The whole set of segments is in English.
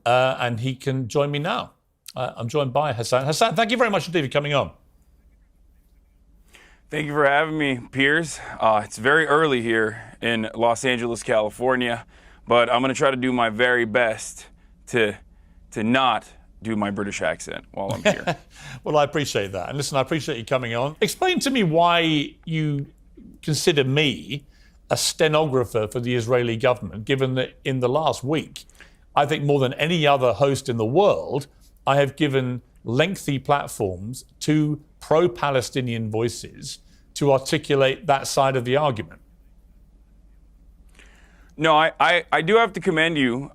and he can join me now. I'm joined by Hassan. Hassan, thank you very much indeed for coming on. Thank you for having me, Piers. It's very early here in Los Angeles, California, but I'm going to try to do my very best to not do my British accent while I'm here. Well, I appreciate that. And listen, I appreciate you coming on. Explain to me why you consider me a stenographer for the Israeli government, given that in the last week, I think more than any other host in the world, I have given lengthy platforms to pro-Palestinian voices to articulate that side of the argument. No, I do have to commend you.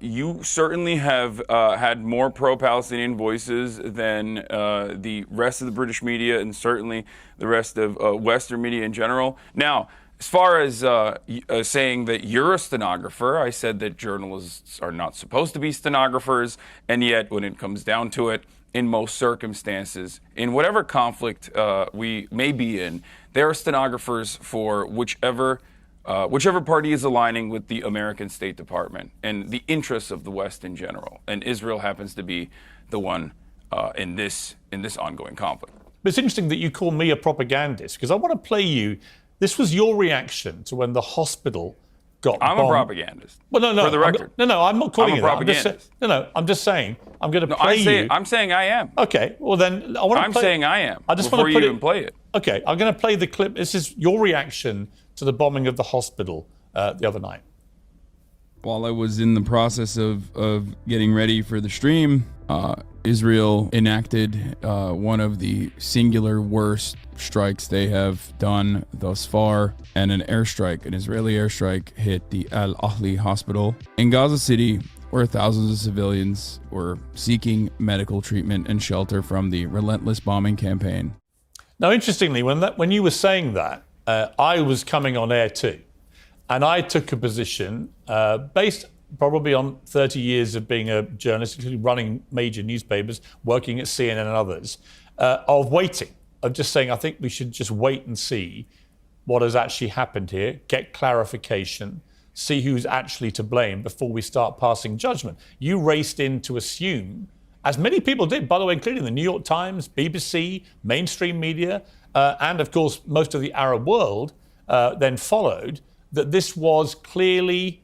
You certainly have had more pro-Palestinian voices than the rest of the British media and certainly the rest of Western media in general. Now, as far as saying that you're a stenographer, I said that journalists are not supposed to be stenographers, and yet when it comes down to it, in most circumstances, in whatever conflict we may be in, there are stenographers for whichever party is aligning with the American State Department and the interests of the West in general. And Israel happens to be the one in this ongoing conflict. But it's interesting that you call me a propagandist, because I want to play you. This was your reaction to when the hospital got bombed. I'm a propagandist. Well, no. For the record. I'm not calling you that. I'm just saying. I'm going to play you. I'm saying I am. Okay. Well, then I want to. I'm saying I am. I just before want to you even play it. Okay. I'm going to play the clip. This is your reaction to the bombing of the hospital the other night. While I was in the process of getting ready for the stream, Israel enacted one of the singular worst strikes they have done thus far, and an Israeli airstrike hit the Al Ahli hospital in Gaza City, where thousands of civilians were seeking medical treatment and shelter from the relentless bombing campaign. Now, interestingly, when you were saying that, I was coming on air too. And I took a position based probably on 30 years of being a journalist, including running major newspapers, working at CNN and others, of waiting, of just saying, I think we should just wait and see what has actually happened here, get clarification, see who's actually to blame before we start passing judgment. You raced in to assume, as many people did, by the way, including the New York Times, BBC, mainstream media, and of course, most of the Arab world then followed, that this was clearly,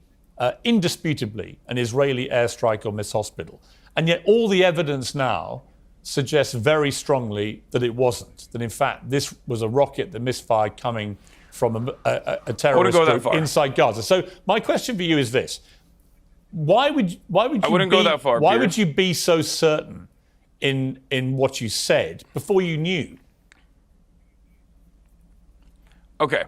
indisputably, an Israeli airstrike on this hospital. And yet all the evidence now suggests very strongly that it wasn't, that in fact this was a rocket that misfired coming from a terrorist group inside Gaza. So my question for you is this. Why would you be so certain in what you said before you knew? Okay,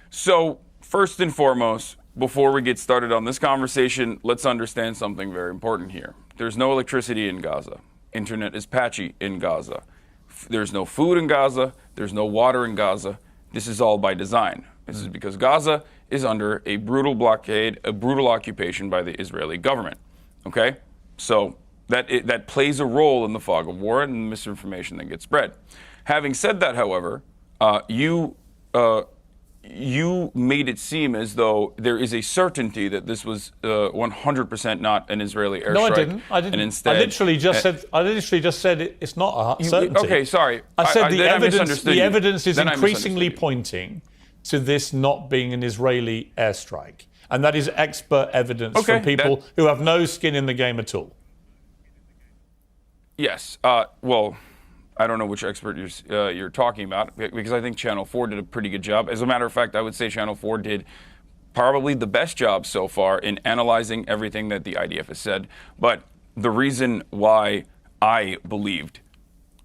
so first and foremost, before we get started on this conversation, let's understand something very important here. There's no electricity in Gaza. Internet is patchy in Gaza. There's no food in Gaza. There's no water in Gaza. This is all by design. This is because Gaza is under a brutal blockade, a brutal occupation by the Israeli government. Okay? So that plays a role in the fog of war and the misinformation that gets spread. Having said that, however, you made it seem as though there is a certainty that this was 100% not an Israeli airstrike. No, I didn't. And instead, I literally just said it's not a certainty. Okay, sorry. I said the evidence is increasingly pointing to this not being an Israeli airstrike, and that is expert evidence from people who have no skin in the game at all. Yes. Well, I don't know which expert you're talking about, because I think Channel 4 did a pretty good job. As a matter of fact, I would say Channel 4 did probably the best job so far in analyzing everything that the IDF has said. But the reason why I believed,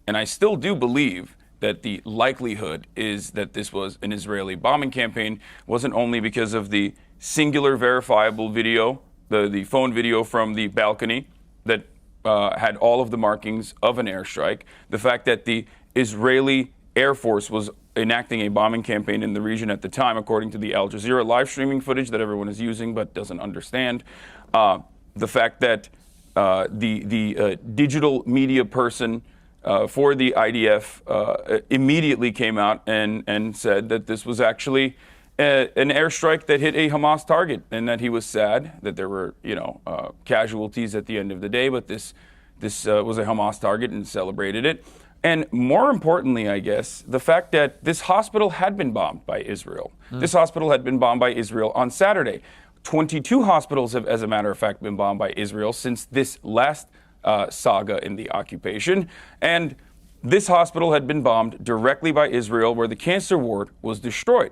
and I still do believe, that the likelihood is that this was an Israeli bombing campaign wasn't only because of the singular verifiable video, the phone video from the balcony that had all of the markings of an airstrike, the fact that the Israeli Air Force was enacting a bombing campaign in the region at the time, according to the Al Jazeera live streaming footage that everyone is using but doesn't understand, the fact that the digital media person for the IDF immediately came out and said that this was actually an airstrike that hit a Hamas target, and that he was sad that there were, casualties at the end of the day, but this was a Hamas target and celebrated it. And more importantly, I guess, the fact that this hospital had been bombed by Israel. This hospital had been bombed by Israel on Saturday. 22 hospitals have, as a matter of fact, been bombed by Israel since this last saga in the occupation. And this hospital had been bombed directly by Israel, where the cancer ward was destroyed.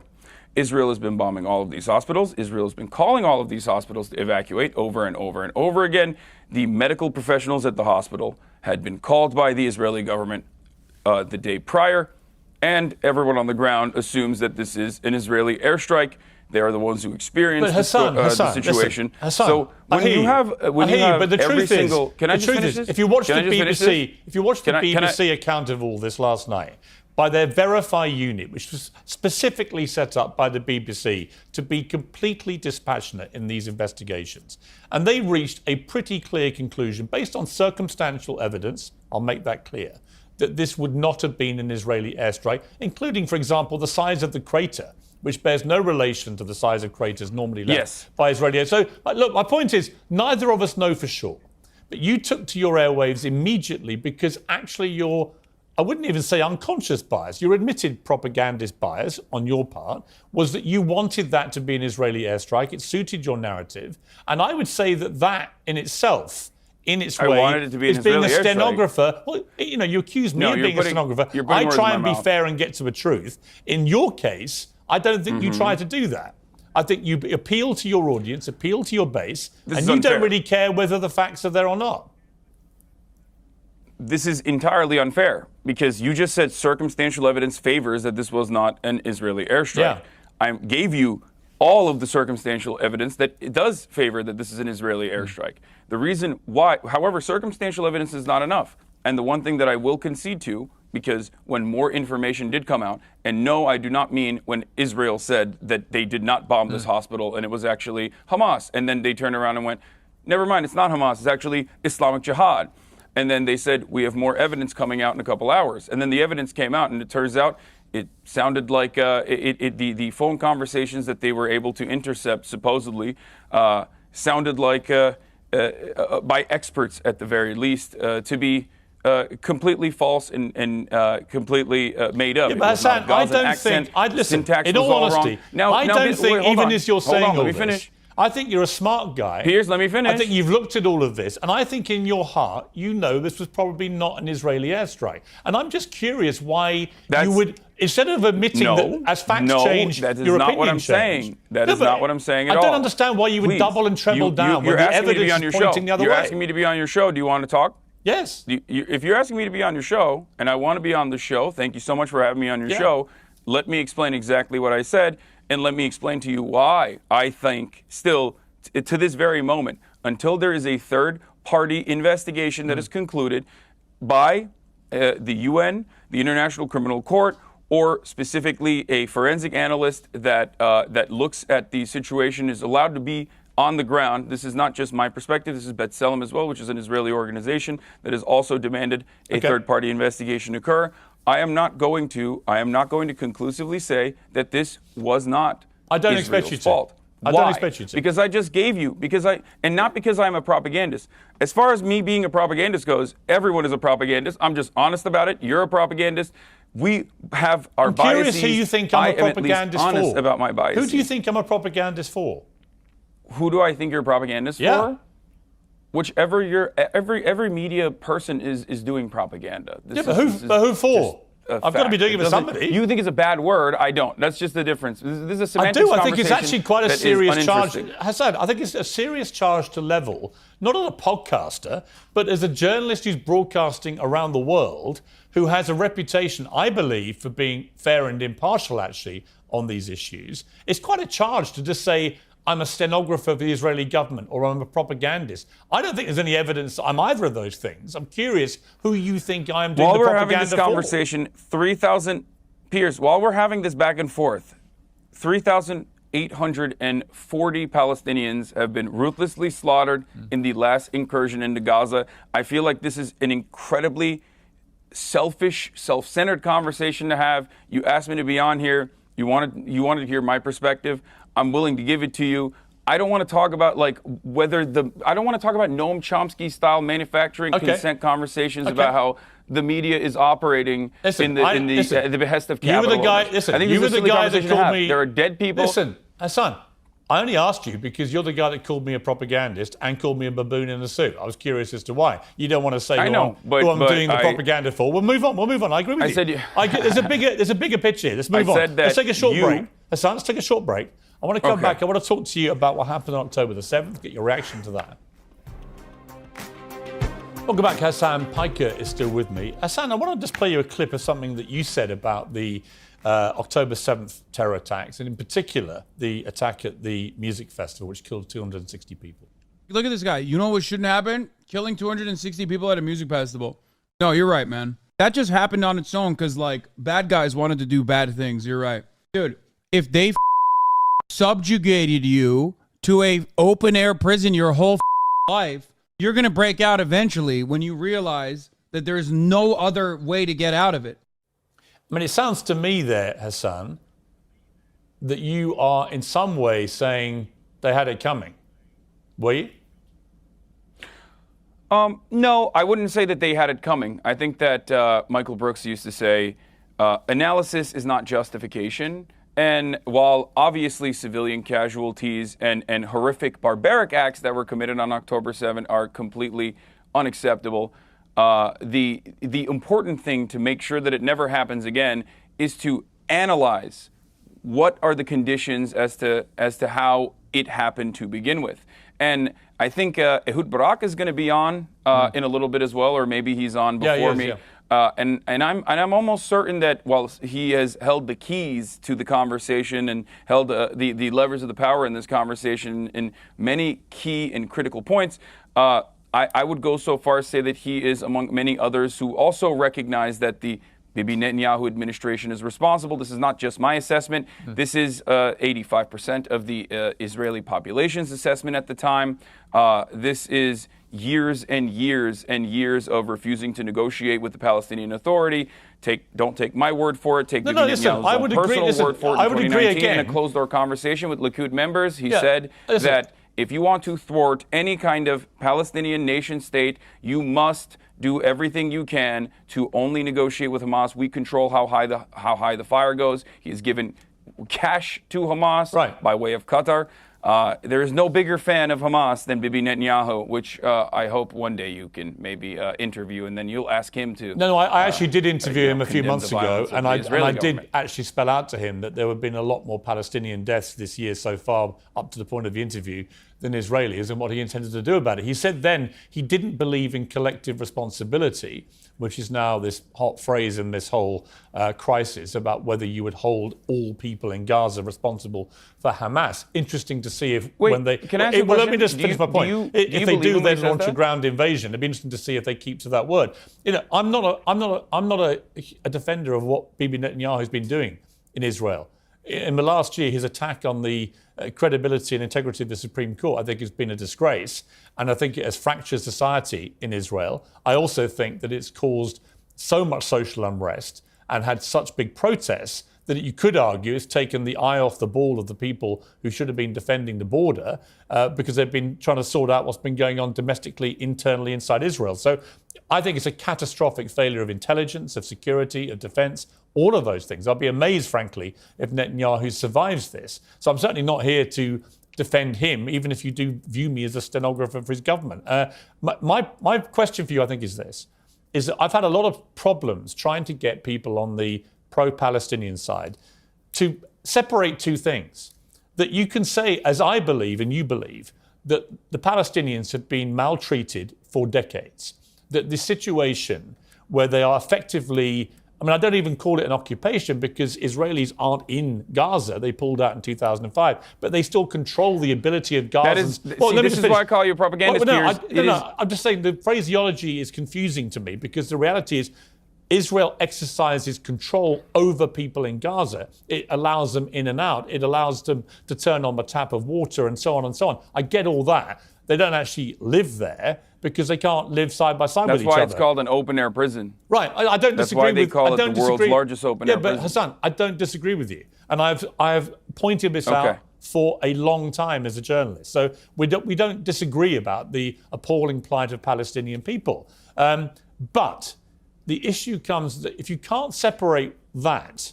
Israel has been bombing all of these hospitals. Israel has been calling all of these hospitals to evacuate over and over and over again. The medical professionals at the hospital had been called by the Israeli government the day prior, and everyone on the ground assumes that this is an Israeli airstrike. They are the ones who experienced the situation. Hassan, so when you have but the every truth single, is, can I just finish this? If you watch the Can I just finish this? BBC account of all this last night, by their Verify unit, which was specifically set up by the BBC to be completely dispassionate in these investigations. And they reached a pretty clear conclusion based on circumstantial evidence, I'll make that clear, that this would not have been an Israeli airstrike, including, for example, the size of the crater, which bears no relation to the size of craters normally left by Israeli. So, look, my point is, neither of us know for sure. But you took to your airwaves immediately because actually you're, I wouldn't even say unconscious bias, your admitted propagandist bias on your part was that you wanted that to be an Israeli airstrike. It suited your narrative. And I would say that that in itself, in its way, wanted it to be an is being a Israeli airstrike. stenographer. Well, you accuse me of being a stenographer. I try and be fair and get to the truth. In your case, I don't think you try to do that. I think you appeal to your audience, appeal to your base, and you don't really care whether the facts are there or not. This is entirely unfair because you just said circumstantial evidence favors that this was not an Israeli airstrike. Yeah. I gave you all of the circumstantial evidence that it does favor that this is an Israeli airstrike. The reason why, however, circumstantial evidence is not enough. And the one thing that I will concede to, because when more information did come out, and no, I do not mean when Israel said that they did not bomb this hospital and it was actually Hamas, and then they turned around and went, never mind, it's not Hamas, it's actually Islamic Jihad. And then they said, we have more evidence coming out in a couple hours. And then the evidence came out, and it turns out it sounded like the phone conversations that they were able to intercept, supposedly, sounded like, by experts at the very least, to be completely false and completely made up. Yeah, but Hassan, I don't think, listen, in all honesty, I don't think, even as you're saying all this, I think you're a smart guy. Piers, let me finish. I think you've looked at all of this, and I think in your heart, you know this was probably not an Israeli airstrike. And I'm just curious why you would, instead of admitting that as facts change, that is your not opinion what I'm changed. saying. That is not what I'm saying at all. I don't understand why you would double and treble down when the evidence is pointing the other way. You're asking me to be on your show. Do you want to talk? Yes. If you're asking me to be on your show, and I want to be on the show, thank you so much for having me on your show. Let me explain exactly what I said, and let me explain to you why I think still, to this very moment, until there is a third-party investigation that is concluded by the UN, the International Criminal Court, or specifically a forensic analyst that looks at the situation, is allowed to be on the ground. This is not just my perspective. This is B'Tselem as well, which is an Israeli organization that has also demanded a third-party investigation occur. I am not going to conclusively say that this was not Israel's fault. I don't expect you to. Because I just gave you, and not because I'm a propagandist. As far as me being a propagandist goes, everyone is a propagandist. I'm just honest about it. You're a propagandist. We have our biases. I'm curious who you think I'm a propagandist for. Honest about my biases. Who do you think I'm a propagandist for? Who do I think you're a propagandist for? Whichever every media person is doing propaganda. But who for? I've got to be doing it for somebody. You think it's a bad word? I don't. That's just the difference. This is a semantics I think it's actually quite a serious charge. Hassan, I think it's a serious charge to level, not as a podcaster, but as a journalist who's broadcasting around the world, who has a reputation, I believe, for being fair and impartial, actually, on these issues. It's quite a charge to just say, I'm a stenographer for the Israeli government, or I'm a propagandist. I don't think there's any evidence that I'm either of those things. I'm curious who you think I'm doing the propaganda for. While we're having this conversation, 3,000, Piers, while we're having this back and forth, 3,840 Palestinians have been ruthlessly slaughtered in the last incursion into Gaza. I feel like this is an incredibly selfish, self-centered conversation to have. You asked me to be on here. You wanted to hear my perspective. I'm willing to give it to you. I don't want to talk about I don't want to talk about Noam Chomsky style manufacturing consent conversations about how the media is operating in the behest of capital. You were the guy. Listen, I think you were the guy that called me. There are dead people. Listen, Hassan, I only asked you because you're the guy that called me a propagandist and called me a baboon in a suit. I was curious as to why. You don't want to say who I'm doing the propaganda for. We'll move on. I agree with you. There's a bigger picture here. Let's move on. Let's take a short break. Hassan, let's take a short break. I want to come back. I want to talk to you about what happened on October the 7th, get your reaction to that. Welcome back. Hassan Piker is still with me. Hassan, I want to just play you a clip of something that you said about the October 7th terror attacks, and in particular, the attack at the music festival, which killed 260 people. Look at this guy. You know what shouldn't happen? Killing 260 people at a music festival. No, you're right, man. That just happened on its own because, bad guys wanted to do bad things. You're right. Dude, if they subjugated you to a open-air prison your whole life, you're going to break out eventually when you realize that there's no other way to get out of it. I mean, it sounds to me there, Hassan, that you are in some way saying they had it coming. Were you? No, I wouldn't say that they had it coming. I think that Michael Brooks used to say, analysis is not justification. And while obviously civilian casualties and horrific barbaric acts that were committed on October 7 are completely unacceptable, the important thing to make sure that it never happens again is to analyze what are the conditions as to how it happened to begin with. And I think Ehud Barak is going to be on in a little bit as well, or maybe he's on before me. Yeah. And I'm almost certain that while he has held the keys to the conversation and held the levers of the power in this conversation in many key and critical points, I would go so far as to say that he is among many others who also recognize that the Bibi Netanyahu administration is responsible. This is not just my assessment. This is 85% of the Israeli population's assessment at the time. This is years and years and years of refusing to negotiate with the Palestinian Authority. Don't take my word for it. Take Bibi Netanyahu's personal word for it. In 2019, in a closed-door conversation with Likud members, he said that if you want to thwart any kind of Palestinian nation state, you must do everything you can to only negotiate with Hamas. We control how high the fire goes. He has given cash to Hamas by way of Qatar. There is no bigger fan of Hamas than Bibi Netanyahu, which I hope one day you can maybe interview, and then you'll ask him to. No, I actually did interview him a few months ago, and I did actually spell out to him that there have been a lot more Palestinian deaths this year so far, up to the point of the interview, than Israelis, and what he intended to do about it. He said then he didn't believe in collective responsibility, which is now this hot phrase in this whole crisis about whether you would hold all people in Gaza responsible for Hamas. Interesting to see if when they. Can I ask you a question? Let me just finish my point. If they do then launch a ground invasion, it'd be interesting to see if they keep to that word. You know, I'm not a defender of what Bibi Netanyahu has been doing in Israel. In the last year, his attack on the credibility and integrity of the Supreme Court, I think, has been a disgrace. And I think it has fractured society in Israel. I also think that it's caused so much social unrest and had such big protests that you could argue it's taken the eye off the ball of the people who should have been defending the border because they've been trying to sort out what's been going on domestically, internally inside Israel. So I think it's a catastrophic failure of intelligence, of security, of defense, all of those things. I'll be amazed, frankly, if Netanyahu survives this. So I'm certainly not here to defend him, even if you do view me as a stenographer for his government. My question for you, I think, is this, is that I've had a lot of problems trying to get people on the pro-Palestinian side to separate two things. That you can say, as I believe and you believe, that the Palestinians have been maltreated for decades. That the situation where they are effectively, I mean, I don't even call it an occupation because Israelis aren't in Gaza. They pulled out in 2005, but they still control the ability of Gaza. This is why I call you a propagandist. I'm just saying the phraseology is confusing to me because the reality is Israel exercises control over people in Gaza. It allows them in and out. It allows them to turn on the tap of water and so on and so on. I get all that. They don't actually live there because they can't live side by side with each other. That's why it's called an open-air prison. Right, I don't That's disagree why they with. call I it don't the world's disagree. largest open-air Yeah, but prison. Hassan, I don't disagree with you, and I've pointed this out for a long time as a journalist. So we don't disagree about the appalling plight of Palestinian people. But the issue comes that if you can't separate that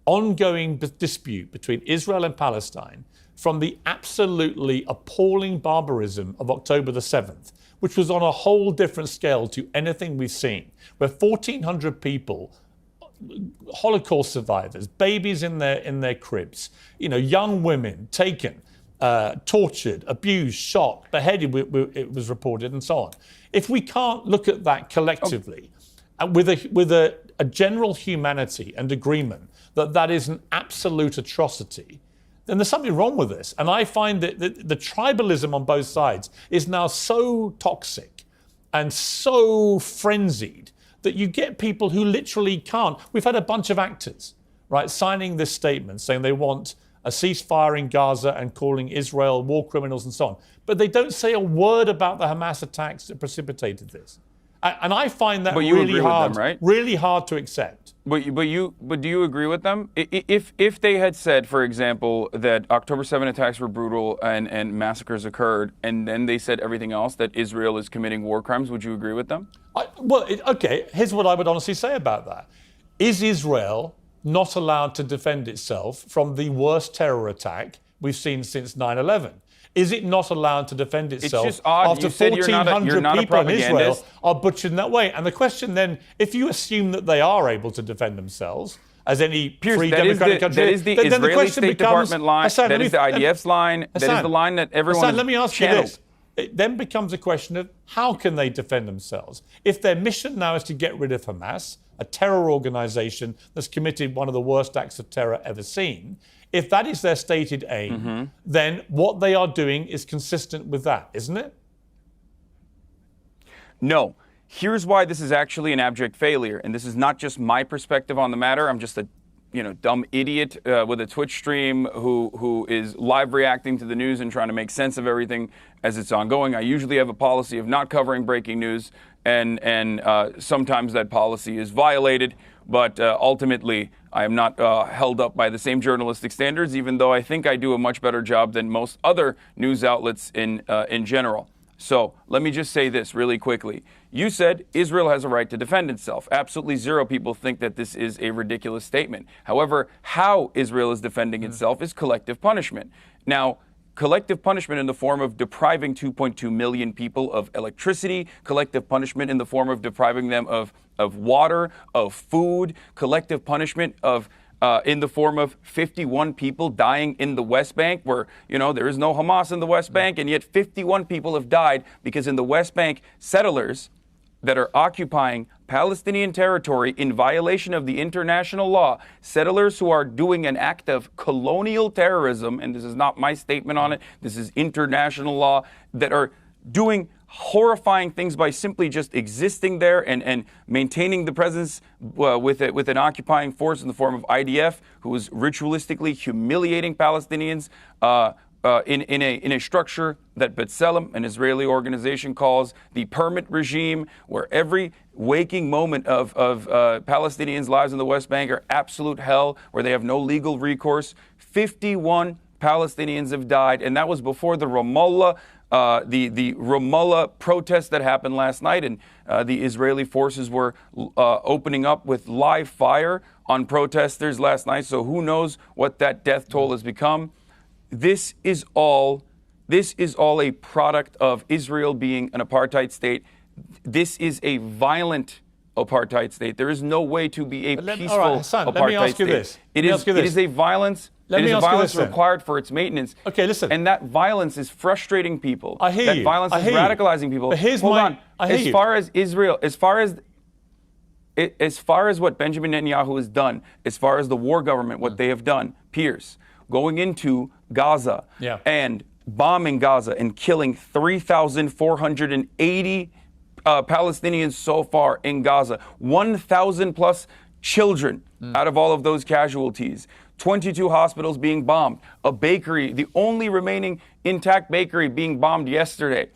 ongoing dispute between Israel and Palestine from the absolutely appalling barbarism of October the 7th, which was on a whole different scale to anything we've seen, where 1,400 people, Holocaust survivors, babies in their cribs, young women taken, tortured, abused, shot, beheaded, it was reported, and so on. If we can't look at that collectively, with a general humanity and agreement that is an absolute atrocity, then there's something wrong with this. And I find that the tribalism on both sides is now so toxic and so frenzied that you get people who literally can't. We've had a bunch of actors, right, signing this statement saying they want a ceasefire in Gaza and calling Israel war criminals and so on. But they don't say a word about the Hamas attacks that precipitated this. And I find that really hard, right? really hard to accept. But do you agree with them? If they had said, for example, that October 7 attacks were brutal and massacres occurred, and then they said everything else, that Israel is committing war crimes, would you agree with them? Okay, here's what I would honestly say about that. Is Israel not allowed to defend itself from the worst terror attack we've seen since 9/11? Is it not allowed to defend itself it's just odd. after You said 1,400 people in Israel are butchered in that way? And the question then, if you assume that they are able to defend themselves, as any free democratic country, that is the then Israeli the question State becomes, Department line, Hassan, that is the IDF's line, that is the line that everyone Hassan, let me ask channeled. you this. It then becomes a question of how can they defend themselves? If their mission now is to get rid of Hamas, a terror organization that's committed one of the worst acts of terror ever seen, if that is their stated aim, then what they are doing is consistent with that, isn't it? No. Here's why this is actually an abject failure, and this is not just my perspective on the matter. I'm just a dumb idiot with a Twitch stream who is live reacting to the news and trying to make sense of everything as it's ongoing. I usually have a policy of not covering breaking news, and sometimes that policy is violated, but ultimately I am not held up by the same journalistic standards, even though I think I do a much better job than most other news outlets in general. So let me just say this really quickly. You said Israel has a right to defend itself. Absolutely zero people think that this is a ridiculous statement. However, how Israel is defending itself is collective punishment. Now, collective punishment in the form of depriving 2.2 million people of electricity, collective punishment in the form of depriving them of water, of food, collective punishment of in the form of 51 people dying in the West Bank, where, there is no Hamas in the West Bank, and yet 51 people have died because in the West Bank, settlers that are occupying Palestinian territory in violation of the international law, settlers who are doing an act of colonial terrorism, and this is not my statement on it, this is international law, that are doing horrifying things by simply just existing there and maintaining the presence with an occupying force in the form of IDF, who is ritualistically humiliating Palestinians in a structure that B'Tselem, an Israeli organization, calls the permit regime, where every waking moment of Palestinians' lives in the West Bank are absolute hell, where they have no legal recourse. 51 Palestinians have died, and that was before the Ramallah protest that happened last night, and the Israeli forces were opening up with live fire on protesters last night. So who knows what that death toll has become? This is all a product of Israel being an apartheid state. This is a violent apartheid state. There is no way to be a peaceful Hassan, apartheid let me ask you state. this. It is a violence. It is a violence required for its maintenance. Okay, listen. And that violence is frustrating people. I hear you. That violence is radicalizing people. But here's Hold on. As far as Israel, as far as what Benjamin Netanyahu has done, as far as the war government, what they have done, piers, going into Gaza and bombing Gaza and killing 3,480 Palestinians so far in Gaza, 1,000 plus children out of all of those casualties, 22 hospitals being bombed, a bakery, the only remaining intact bakery being bombed yesterday.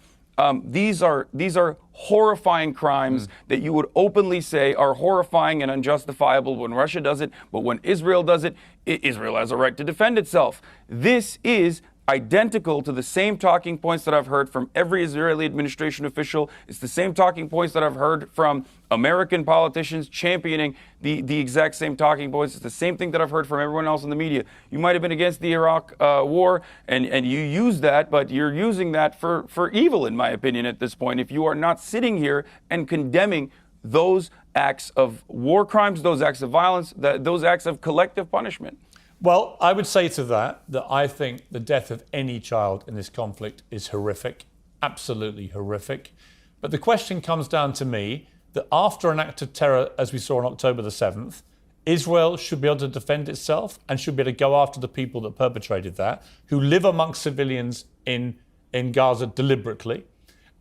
These are horrifying crimes that you would openly say are horrifying and unjustifiable when Russia does it, but when Israel does it, Israel has a right to defend itself. This is identical to the same talking points that I've heard from every Israeli administration official. It's the same talking points that I've heard from American politicians championing the exact same talking points. It's the same thing that I've heard from everyone else in the media. You might have been against the Iraq war and you use that, but you're using that for evil, in my opinion, at this point. If you are not sitting here and condemning those acts of war crimes, those acts of violence, those acts of collective punishment. Well, I would say to that I think the death of any child in this conflict is horrific, absolutely horrific. But the question comes down to me that after an act of terror, as we saw on October the 7th, Israel should be able to defend itself and should be able to go after the people that perpetrated that, who live amongst civilians in Gaza deliberately.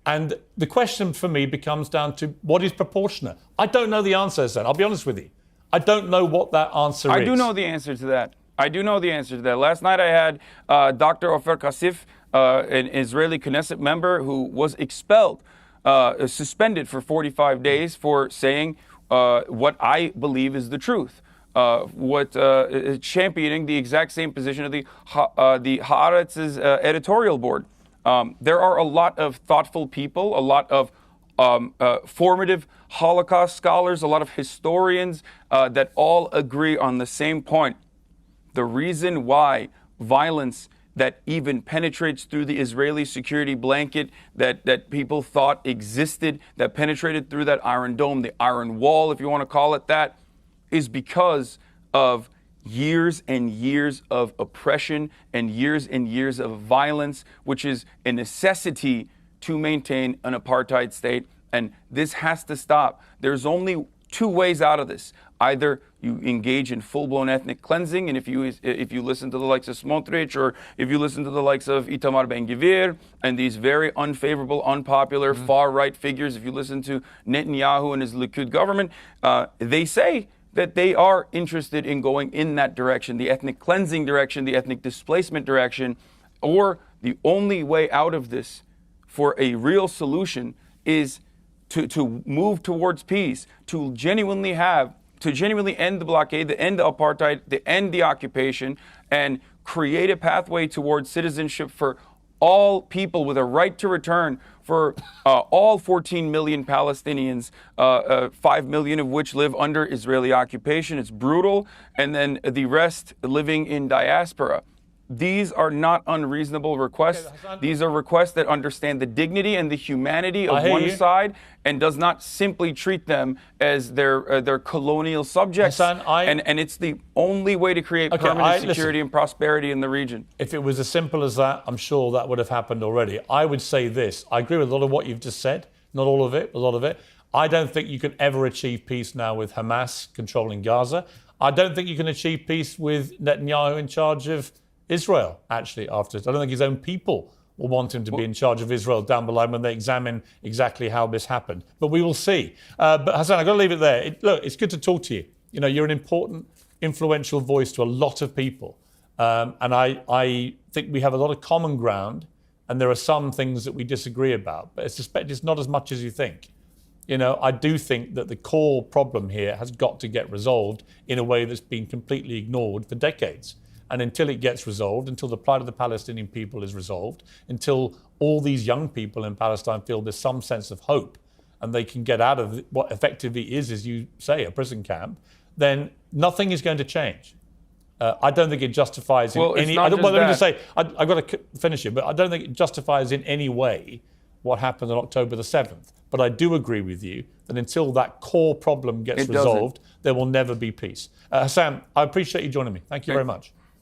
And the question for me becomes down to what is proportionate. I don't know the answer, Hassan. I'll be honest with you. I don't know what that answer is. I do know the answer to that. Last night I had Dr. Ofer Kassif, an Israeli Knesset member who was expelled, suspended for 45 days for saying what I believe is the truth. Championing the exact same position of the Haaretz's editorial board. There are a lot of thoughtful people, a lot of formative Holocaust scholars, a lot of historians that all agree on the same point. The reason why violence that even penetrates through the Israeli security blanket that people thought existed, that penetrated through that Iron Dome, the Iron Wall, if you want to call it that, is because of years and years of oppression and years of violence, which is a necessity to maintain an apartheid state. And this has to stop. There's only two ways out of this. Either you engage in full-blown ethnic cleansing, and if you listen to the likes of Smotrich, or if you listen to the likes of Itamar Ben-Gvir, and these very unfavorable, unpopular, far-right figures, if you listen to Netanyahu and his Likud government, they say that they are interested in going in that direction, the ethnic cleansing direction, the ethnic displacement direction, or the only way out of this for a real solution is to move towards peace, to genuinely end the blockade, to end the apartheid, to end the occupation, and create a pathway towards citizenship for all people with a right to return, for all 14 million Palestinians, 5 million of which live under Israeli occupation. It's brutal. And then the rest living in diaspora. These are not unreasonable requests. These are requests that understand the dignity and the humanity of one side and does not simply treat them as their colonial subjects. Hassan, and it's the only way to create permanent security and prosperity in the region. If it was as simple as that, I'm sure that would have happened already. I would say this. I agree with a lot of what you've just said. Not all of it, a lot of it. I don't think you can ever achieve peace now with Hamas controlling Gaza. I don't think you can achieve peace with Netanyahu in charge of Israel, actually, after this. I don't think his own people will want him to be in charge of Israel down below when they examine exactly how this happened. But we will see. But Hassan, I've got to leave it there. Look, it's good to talk to you. You know, you're an important, influential voice to a lot of people. And I think we have a lot of common ground, and there are some things that we disagree about. But I suspect it's not as much as you think. You know, I do think that the core problem here has got to get resolved in a way that's been completely ignored for decades. And until it gets resolved, until the plight of the Palestinian people is resolved, until all these young people in Palestine feel there's some sense of hope and they can get out of what effectively is, as you say, a prison camp, then nothing is going to change. I don't think it justifies in any... Let me just say, I've got to finish it, but I don't think it justifies in any way what happened on October the 7th. But I do agree with you that until that core problem gets resolved, there will never be peace. Hassan, I appreciate you joining me. Thank you very much.